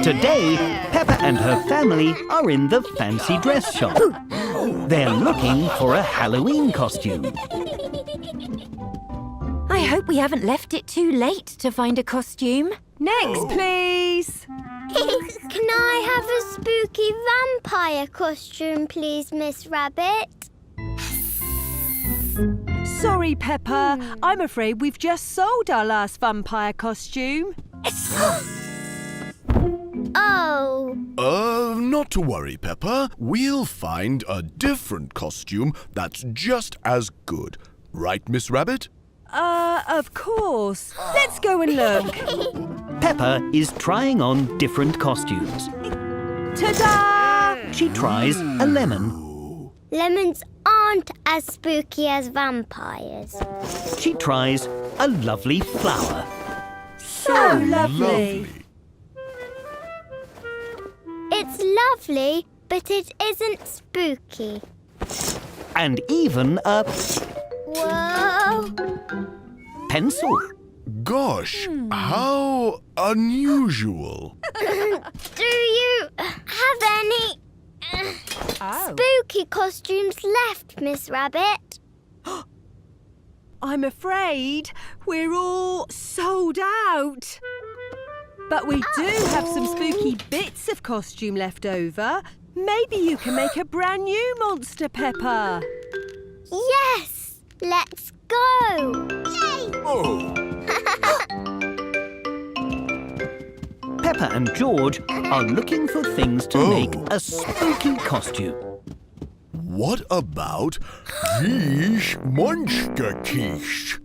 Today, Peppa and her family are in the fancy dress shop. They're looking for a Halloween costume. I hope we haven't left it too late to find a costume. Next, please. Can I have a spooky vampire costume, please, Miss Rabbit? Sorry, Peppa. I'm afraid we've just sold our last vampire costume. Oh. Not to worry, Peppa. We'll find a different costume that's just as good. Right, Miss Rabbit? Of course. Let's go and look. Peppa is trying on different costumes. Ta-da! She tries a lemon. Lemons aren't as spooky as vampires. She tries a lovely flower. So lovely. It's lovely, but it isn't spooky. And even a Whoa! pencil. Gosh, how unusual. Do you have any spooky costumes left, Miss Rabbit? I'm afraid we're all sold out. But we do have some spooky bits of costume left over. Maybe you can make a brand new monster, Peppa. Yes! Let's go! Yay! Oh, Peppa and George are looking for things to make a spooky costume. what about these monster keys?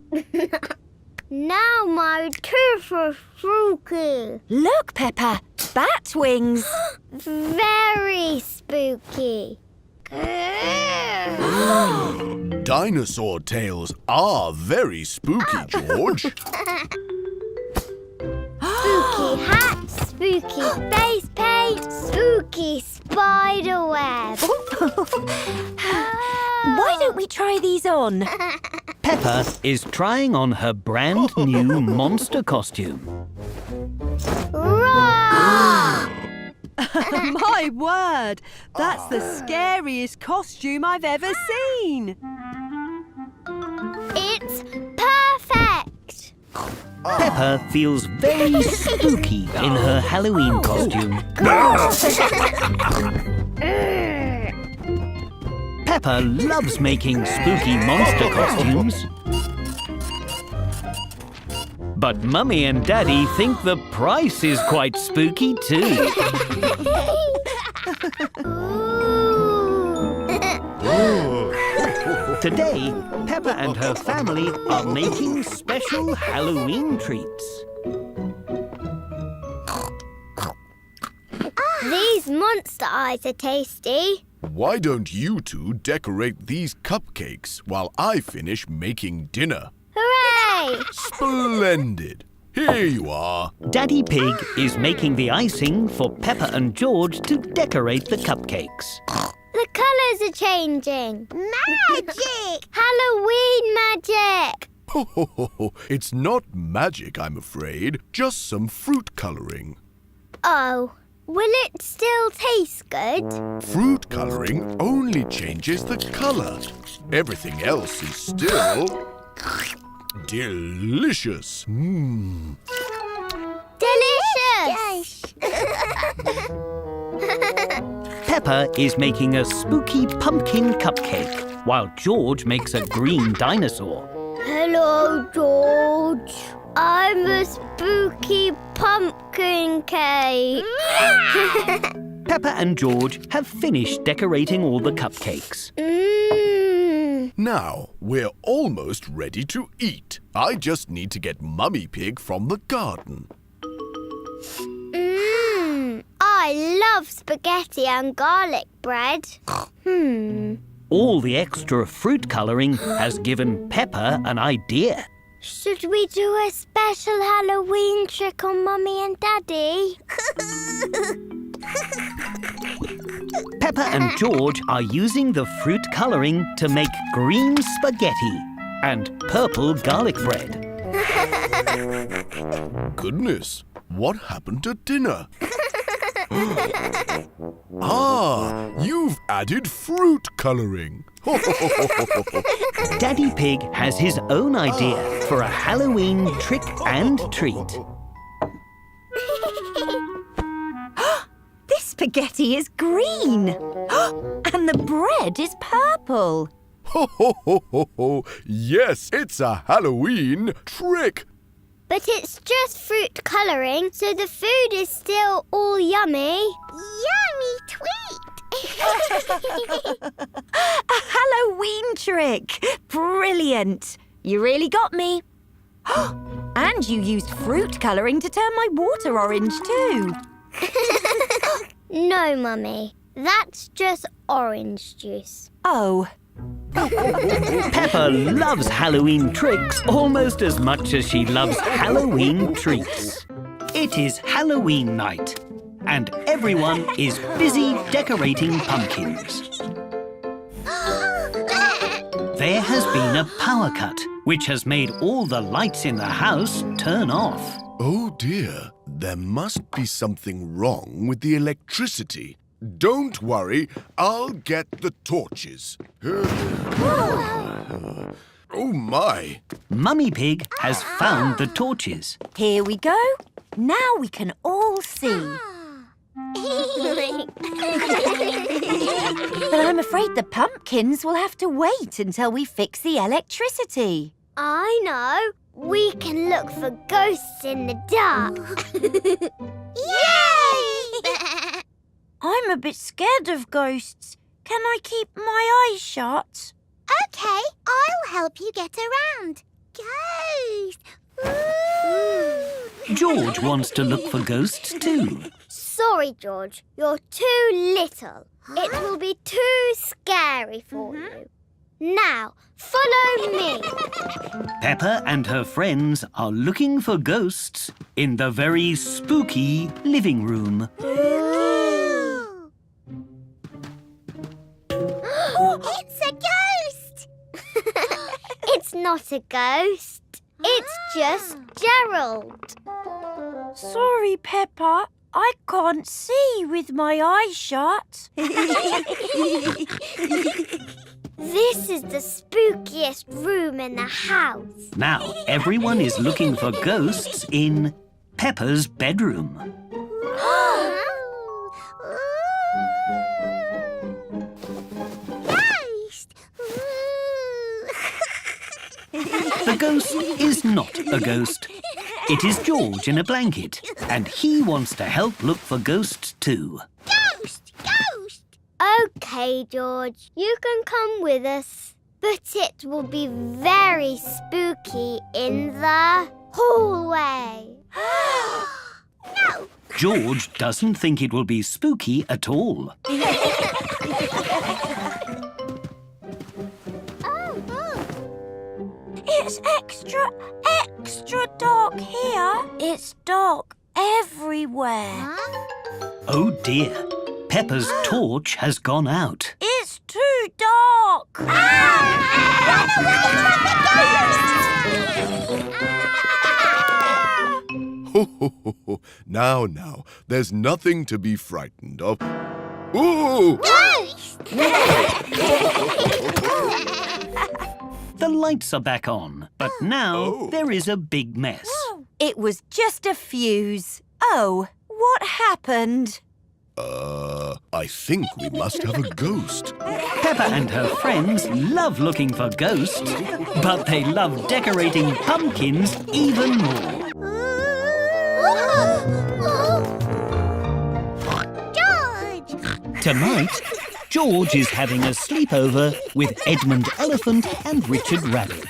Now my teeth are spooky. Look, Peppa, bat wings. Very spooky. Dinosaur tails are very spooky, George. Spooky hat, spooky face paint, spooky spider web. Why don't we try these on? Peppa is trying on her brand new monster costume. Roar! My word, that's the scariest costume I've ever seen. It's perfect. Peppa feels very spooky in her Halloween costume. Peppa loves making spooky monster costumes. But Mummy and Daddy think the price is quite spooky too. Today, Peppa and her family are making special Halloween treats. These monster eyes are tasty. Why don't you two decorate these cupcakes while I finish making dinner? Hooray! Splendid! Here you are. Daddy Pig is making the icing for Peppa and George to decorate the cupcakes. The colours are changing. Magic! Halloween magic! It's not magic, I'm afraid. Just some fruit colouring. Oh, will it still taste good? Fruit colouring only changes the colour. Everything else is still delicious. Delicious! Peppa is making a spooky pumpkin cupcake, while George makes a green dinosaur. Hello, George. I'm a spooky pumpkin cake. Peppa and George have finished decorating all the cupcakes. Now, we're almost ready to eat. I just need to get Mummy Pig from the garden. I love spaghetti and garlic bread. All the extra fruit colouring has given Peppa an idea. Should we do a special Halloween trick on Mummy and Daddy? Peppa and George are using the fruit colouring to make green spaghetti and purple garlic bread. Goodness, what happened to dinner? Ah, you've added fruit colouring. Daddy Pig has his own idea for a Halloween trick and treat. This spaghetti is green. And the bread is purple. Ho, ho, ho, ho, ho. Yes, it's a Halloween trick. But it's just fruit colouring, so the food is still all yummy. Yummy tweet! A Halloween trick. Brilliant. You really got me. And you used fruit colouring to turn my water orange too. No, Mummy. That's just orange juice. Oh. Peppa loves Halloween tricks almost as much as she loves Halloween treats. It is Halloween night, and everyone is busy decorating pumpkins. There has been a power cut, which has made all the lights in the house turn off. Oh dear, there must be something wrong with the electricity. Don't worry, I'll get the torches. Oh my! Mummy Pig has found the torches. Here we go. Now we can all see. But I'm afraid the pumpkins will have to wait until we fix the electricity. I know. We can look for ghosts in the dark. Yay! I'm a bit scared of ghosts. Can I keep my eyes shut? OK, I'll help you get around. Ghost! George wants to look for ghosts too. Sorry, George. You're too little. It will be too scary for you. Now, follow me. Peppa and her friends are looking for ghosts in the very spooky living room. It's a ghost! It's not a ghost. It's just Gerald. Sorry, Peppa. I can't see with my eyes shut. This is the spookiest room in the house. Now everyone is looking for ghosts in Peppa's bedroom. Ghost! The ghost is not a ghost. It is George in a blanket, and he wants to help look for ghosts too. Ghost! Ghost! OK, George, you can come with us. But it will be very spooky in the hallway. No! George doesn't think it will be spooky at all. It's extra dark here. It's dark everywhere. Oh dear, Peppa's torch has gone out. It's too dark. Ho, ho, ho, ho. Now, there's nothing to be frightened of. Ooh! The lights are back on, but now there is a big mess. It was just a fuse. Oh, what happened? I think we must have a ghost. Peppa and her friends love looking for ghosts, but they love decorating pumpkins even more. George! Tonight, George is having a sleepover with Edmund Elephant and Richard Rabbit.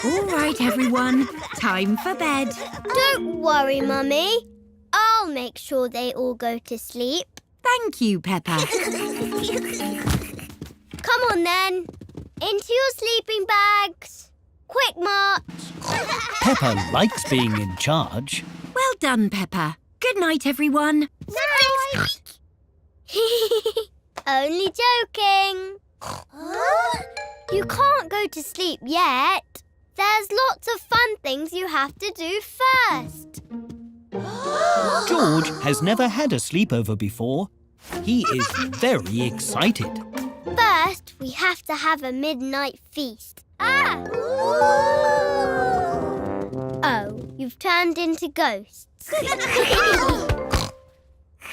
All right, everyone. Time for bed. Don't worry, Mummy. I'll make sure they all go to sleep. Thank you, Peppa. Come on, then. Into your sleeping bags. Quick march. Peppa likes being in charge. Well done, Peppa. Good night, everyone. Night. Only joking. You can't go to sleep yet. There's lots of fun things you have to do first. George has never had a sleepover before. He is very excited. First, we have to have a midnight feast. Oh, you've turned into ghosts.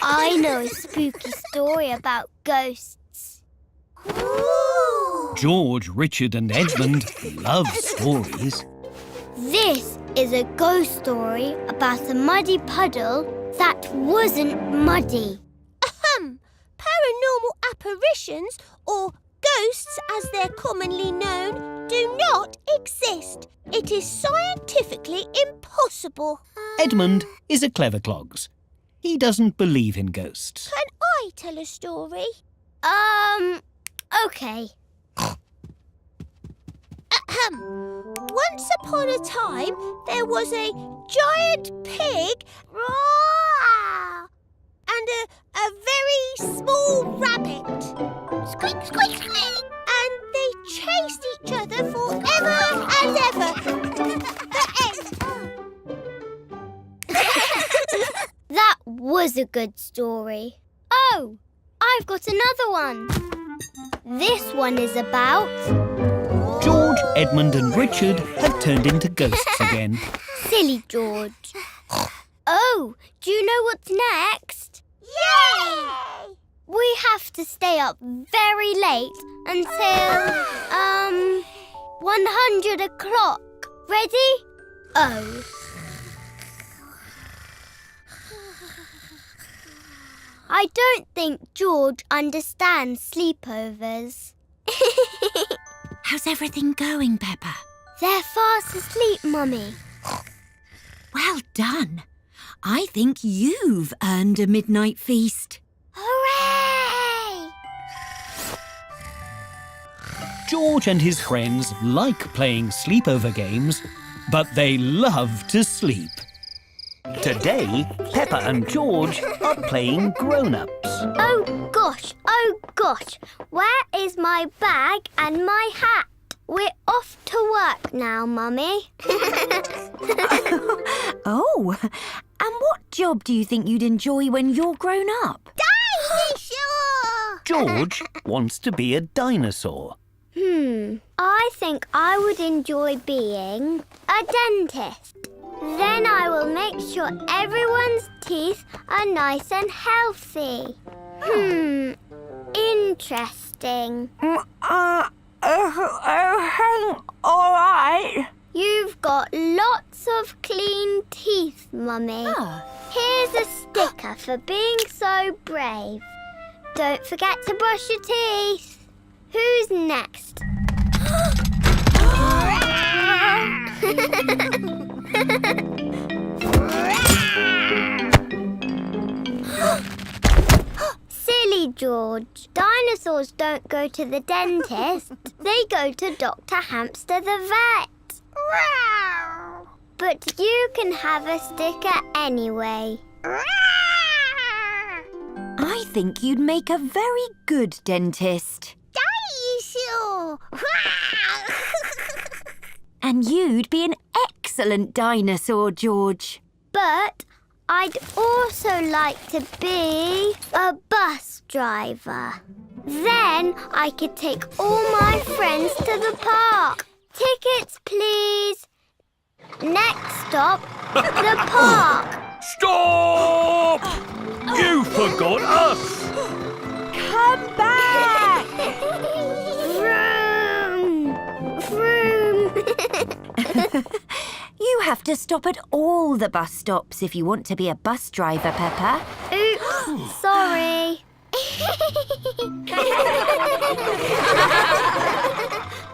I know a spooky story about ghosts. George, Richard and Edmund love stories. This is a ghost story about a muddy puddle that wasn't muddy. Paranormal apparitions, or ghosts as they're commonly known, do not exist. It is scientifically impossible. Edmund is a clever clogs. He doesn't believe in ghosts. Can I tell a story? Okay. Once upon a time, there was a giant pig and a very small rabbit. Squeak, squeak, squeak. And they chased each other forever and ever. The end. That was a good story. Oh, I've got another one. This one is about... George, Edmund and Richard have turned into ghosts again. Silly George. Oh, do you know what's next? Yay! We have to stay up very late until, 100 o'clock. Ready? Oh. I don't think George understands sleepovers. How's everything going, Peppa? They're fast asleep, Mummy. Well done. I think you've earned a midnight feast. Hooray! George and his friends like playing sleepover games, but they love to sleep. Today, Peppa and George are playing grown-ups. Oh gosh. Where is my bag and my hat? We're off to work now, Mummy. Oh, and what job do you think you'd enjoy when you're grown up? Dinosaur! George wants to be a dinosaur. I think I would enjoy being a dentist. Then I will make sure everyone's teeth are nice and healthy. Interesting. All right. You've got lots of clean teeth, Mummy. Here's a sticker for being so brave. Don't forget to brush your teeth. Who's next? Silly George. Dinosaurs don't go to the dentist. They go to Dr. Hamster the vet. But you can have a sticker anyway. I think you'd make a very good dentist. Dinosaur! And you'd be an excellent dinosaur, George. But I'd also like to be a bus driver. Then I could take all my friends to the park. Tickets, please. Next stop, the park. Stop! You forgot us! Come back! Vroom! Vroom! You have to stop at all the bus stops if you want to be a bus driver, Peppa. Oops, sorry.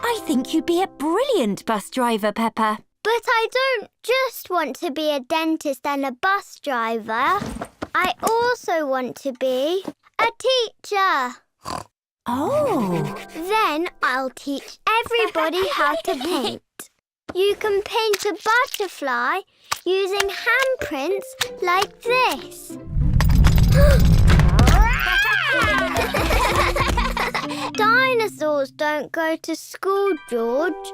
I think you'd be a brilliant bus driver, Peppa. But I don't just want to be a dentist and a bus driver. I also want to be a teacher. Oh. Then I'll teach everybody how to paint. You can paint a butterfly using handprints like this. Dinosaurs don't go to school, George.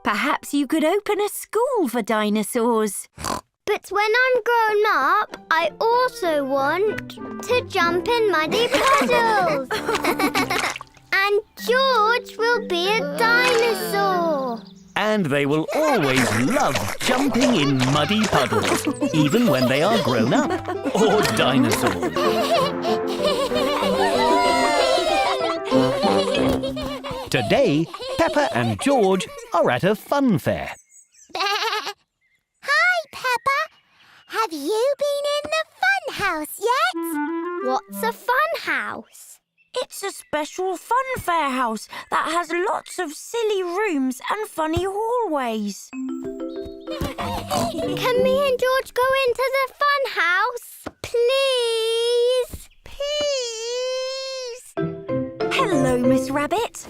Perhaps you could open a school for dinosaurs. But when I'm grown up, I also want to jump in muddy puddles. And George will be a dinosaur. And they will always love jumping in muddy puddles, even when they are grown up or dinosaurs. Today, Peppa and George are at a fun fair. Hi, Peppa. Have you been in the fun house yet? What's a fun house? It's a special fun fair house that has lots of silly rooms and funny hallways. Can me and George go into the fun house? Please? Please. Hello, Miss Rabbit.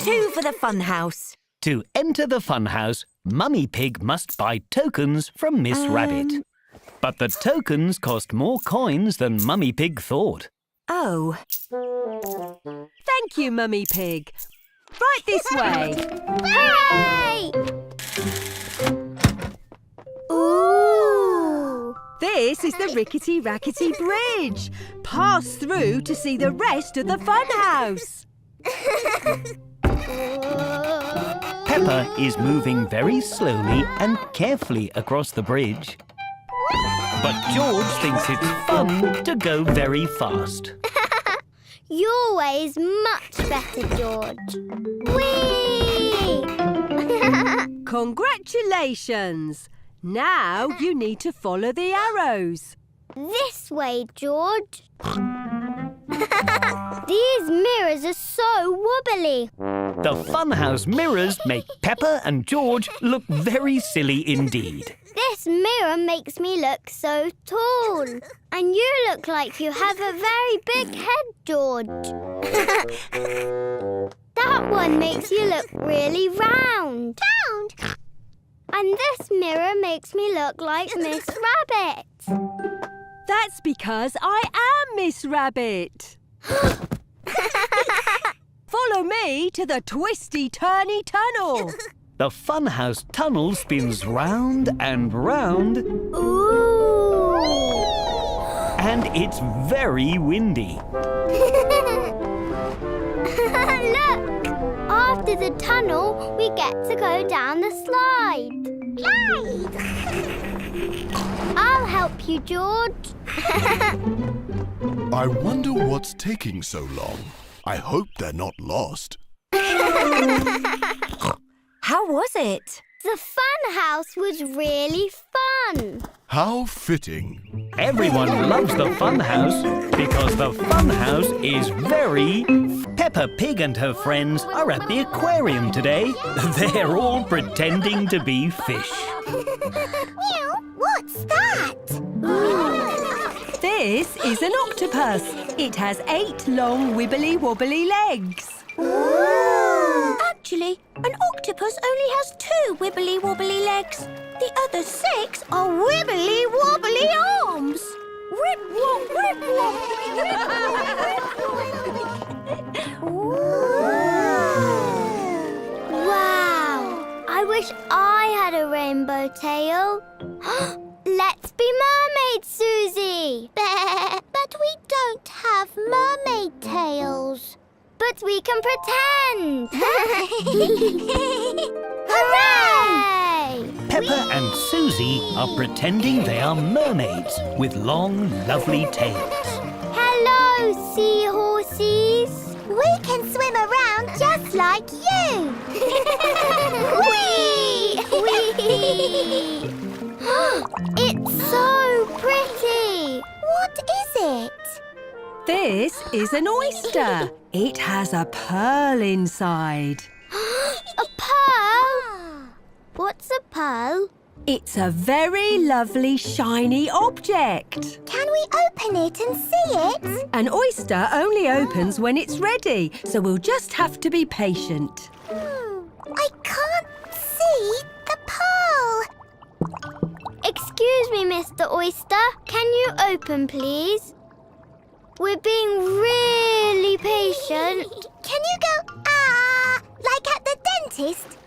2 for the fun house. To enter the fun house, Mummy Pig must buy tokens from Miss Rabbit. But the tokens cost more coins than Mummy Pig thought. Oh. Thank you, Mummy Pig. Right this way. Hooray! Ooh! This is the Rickety Rackety Bridge. Pass through to see the rest of the fun house. Peppa is moving very slowly and carefully across the bridge. But George thinks it's fun to go very fast. Your way is much better, George. Whee! Congratulations! Now you need to follow the arrows. This way, George. These mirrors are so wobbly. The funhouse mirrors make Peppa and George look very silly indeed. This mirror makes me look so tall. And you look like you have a very big head, George. That one makes you look really round. Round. And this mirror makes me look like Miss Rabbit. That's because I am Miss Rabbit. Follow me to the twisty-turny tunnel. The funhouse tunnel spins round and round, Ooh! and it's very windy. Look! After the tunnel, we get to go down the slide. Slide. I'll help you, George. I wonder what's taking so long. I hope they're not lost. How was it? The fun house was really fun. How fitting. Everyone loves the funhouse because the funhouse is very... Peppa Pig and her friends are at the aquarium today. They're all pretending to be fish. Meow, what's that? This is an octopus. It has 8 long wibbly-wobbly legs. Actually, an octopus only has 2 wibbly-wobbly legs. The other 6 are wibbly-wobbly arms. Rip-wop, rip-wop. Wow! I wish I had a rainbow tail. Let's be mermaids, Susie. But we don't have mermaid tails. But we can pretend. Hooray! Peppa and Susie are pretending they are mermaids with long, lovely tails. Hello, seahorses. We can swim around just like you. Whee! Whee! It's so pretty. What is it? This is an oyster. It has a pearl inside. A pearl? What's a pearl? It's a very lovely shiny object. Can we open it and see it? An oyster only opens when it's ready, so we'll just have to be patient. I can't see the pearl. Excuse me, Mr. Oyster. Can you open, please? We're being really patient. Can you go, like at the dentist?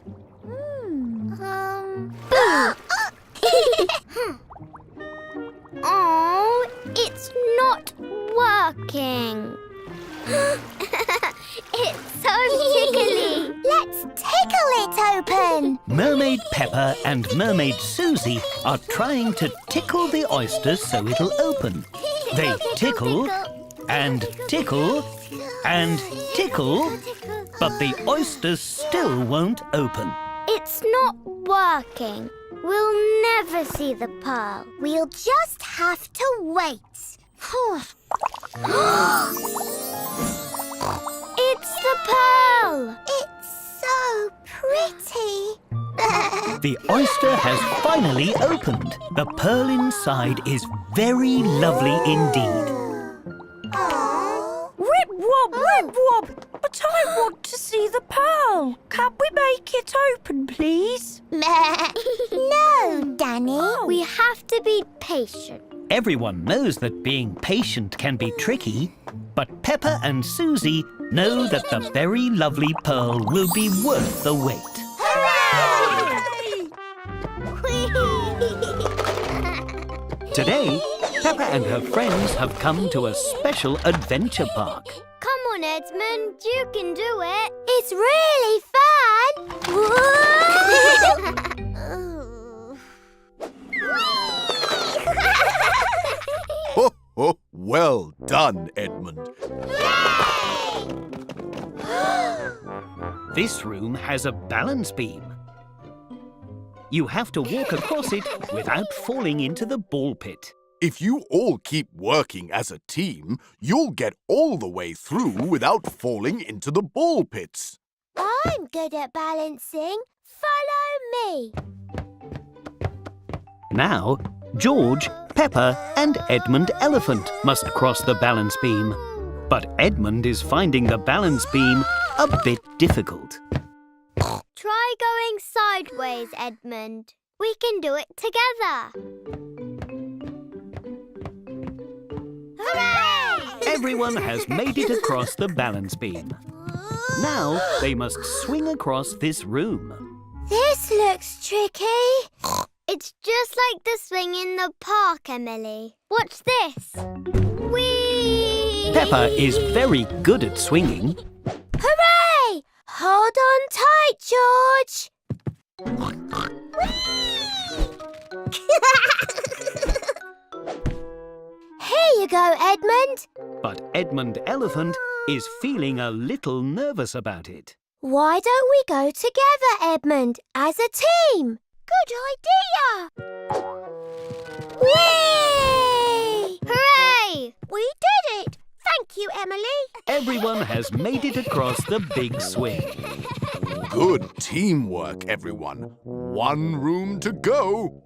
Oh, it's not working. It's so tickly. Let's tickle it open. Mermaid Peppa and Mermaid Susie are trying to tickle the oyster so it'll open. They tickle and tickle and tickle, but the oyster still won't open. It's not working. We'll never see the pearl. We'll just have to wait. It's the pearl. It's so pretty. The oyster has finally opened. The pearl inside is very lovely indeed. Rip Wob, Rip Wob! But I want to see the pearl. Can we make it open, please? No, Danny. We have to be patient. Everyone knows that being patient can be tricky, but Peppa and Susie know that the very lovely pearl will be worth the wait. Today, Peppa and her friends have come to a special adventure park. Come on, Edmund. You can do it. It's really fun. Oh, well done, Edmund. This room has a balance beam. You have to walk across it without falling into the ball pit. If you all keep working as a team, you'll get all the way through without falling into the ball pits. I'm good at balancing. Follow me. Now, George, Peppa and Edmund Elephant must cross the balance beam. But Edmund is finding the balance beam a bit difficult. Try going sideways, Edmund. We can do it together. Hooray! Everyone has made it across the balance beam. Now they must swing across this room. This looks tricky. It's just like the swing in the park, Emily. Watch this. Whee! Peppa is very good at swinging. Hooray! Hold on tight, George. Here you go, Edmund. But Edmund Elephant is feeling a little nervous about it. Why don't we go together, Edmund, as a team? Good idea. Whee! Hooray! We did it. Thank you, Emily. Everyone has made it across the big swing. Good teamwork, everyone. One room to go.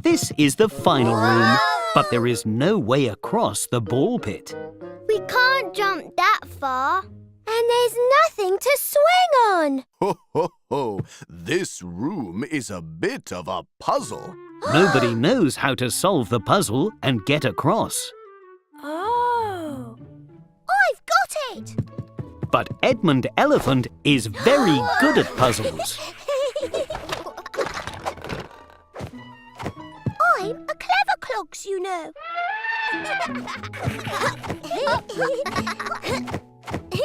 This is the final room, but there is no way across the ball pit. We can't jump that far. And there's nothing to swing on. Ho, ho, ho. This room is a bit of a puzzle. Nobody knows how to solve the puzzle and get across. Oh. I've got it. But Edmund Elephant is very good at puzzles. I'm a clever clogs, you know.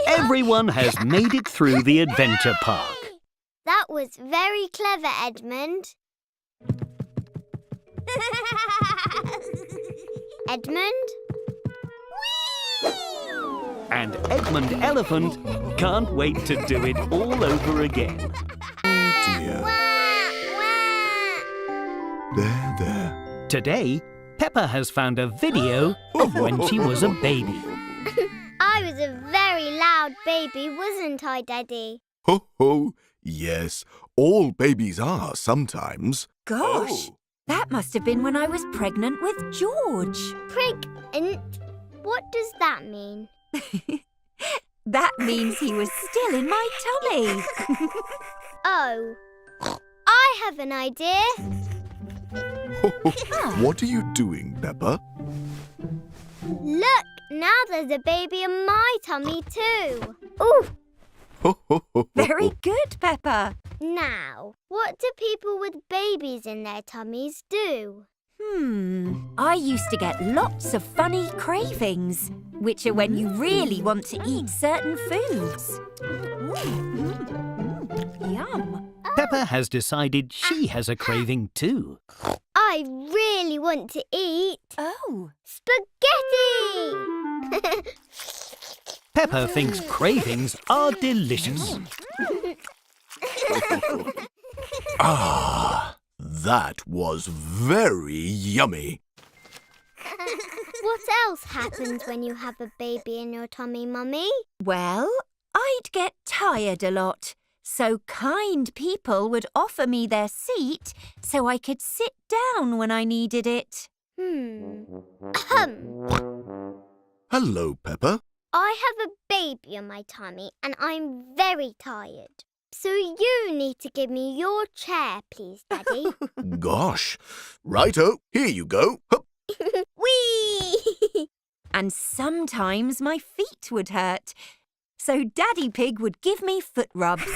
Everyone has made it through the adventure park. That was very clever, Edmund. Edmund? And Edmund Elephant can't wait to do it all over again. Dear. There. Today, Peppa has found a video of when she was a baby. I was a very loud baby, wasn't I, Daddy? Ho, ho. Yes, all babies are sometimes. Gosh, that must have been when I was pregnant with George. Pregnant? What does that mean? That means he was still in my tummy. Oh, I have an idea. What are you doing, Peppa? Look, now there's a baby in my tummy too. Ooh, Very good, Peppa. Now, what do people with babies in their tummies do? I used to get lots of funny cravings, which are when you really want to eat certain foods. Yum. Peppa has decided she has a craving too. I really want to eat Oh. spaghetti! Peppa thinks cravings are delicious. Ah, that was very yummy. What else happens when you have a baby in your tummy, Mummy? Well, I'd get tired a lot, so kind people would offer me their seat so I could sit down when I needed it. Hello, Peppa. I have a baby in my tummy and I'm very tired. So you need to give me your chair, please, Daddy. Gosh. Righto, here you go. Hup. Whee! And sometimes my feet would hurt, so Daddy Pig would give me foot rubs.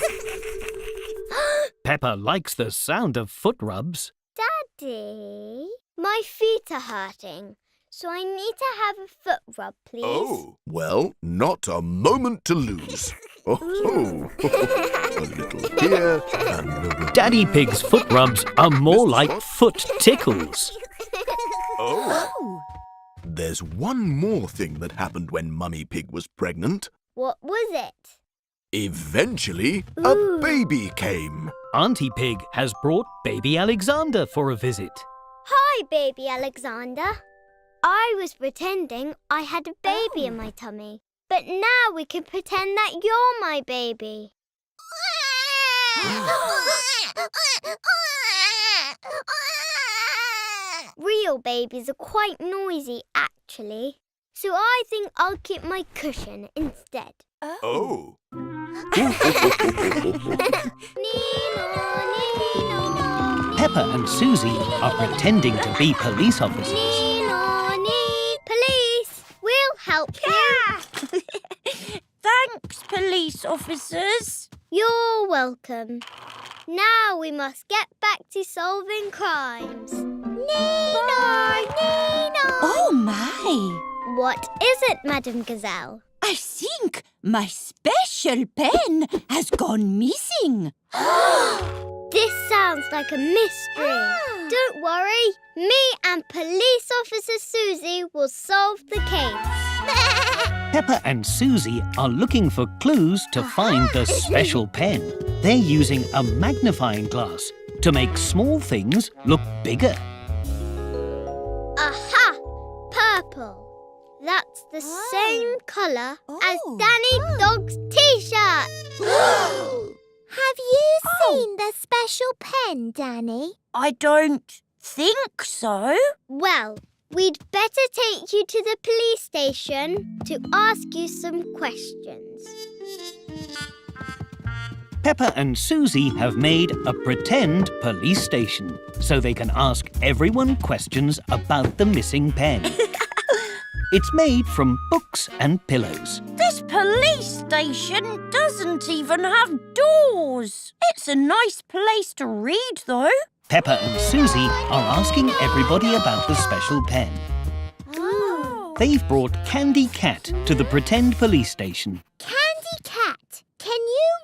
Peppa likes the sound of foot rubs. Daddy, my feet are hurting, so I need to have a foot rub, please. Oh, well, not a moment to lose. Oh, a little here and a little... Daddy Pig's foot rubs are more like foot tickles. Oh. There's one more thing that happened when Mummy Pig was pregnant. What was it? Eventually, a baby came. Auntie Pig has brought baby Alexander for a visit. Hi, baby Alexander. I was pretending I had a baby in my tummy. But now we can pretend that you're my baby. Real babies are quite noisy, actually. So I think I'll keep my cushion instead. Oh. Peppa and Susie are pretending to be police officers. Police, we'll help you. Thanks, police officers. You're welcome. Now we must get back to solving crimes. Oh, my. What is it, Madam Gazelle? I think my special pen has gone missing. This sounds like a mystery. Don't worry. Me and Police Officer Susie will solve the case. Peppa and Susie are looking for clues to find the special pen. They're using a magnifying glass to make small things look bigger. Aha! Purple. That's the same colour as Danny Dog's T-shirt. Have you seen the special pen, Danny? I don't think so. Well, we'd better take you to the police station to ask you some questions. Peppa and Susie have made a pretend police station so they can ask everyone questions about the missing pen. It's made from books and pillows. This police station doesn't even have doors. It's a nice place to read, though. Peppa and Susie are asking everybody about the special pen. They've brought Candy Cat to the pretend police station. Candy Cat, can you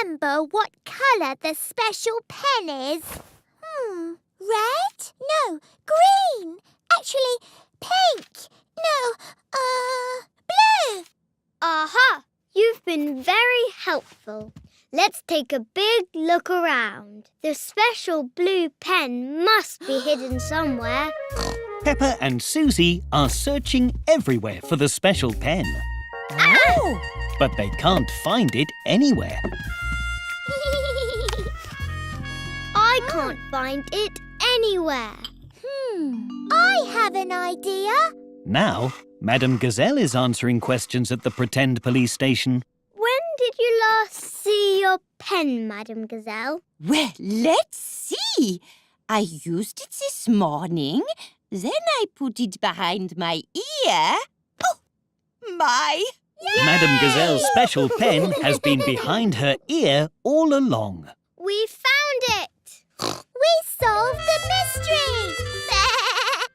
remember what colour the special pen is? Red? No, green. Actually, pink. No, blue. Aha! You've been very helpful. Let's take a big look around. The special blue pen must be hidden somewhere. Peppa and Susie are searching everywhere for the special pen. But they can't find it anywhere. I can't find it anywhere. I have an idea. Now, Madame Gazelle is answering questions at the pretend police station. When did you last see your pen, Madam Gazelle? Well, let's see. I used it this morning. Then I put it behind my ear. Oh, my! Madame Gazelle's special pen has been behind her ear all along. We found it! We solved the mystery!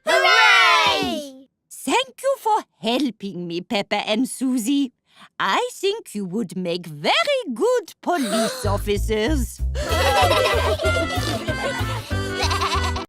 Hooray! Thank you for helping me, Peppa and Susie. I think you would make very good police officers.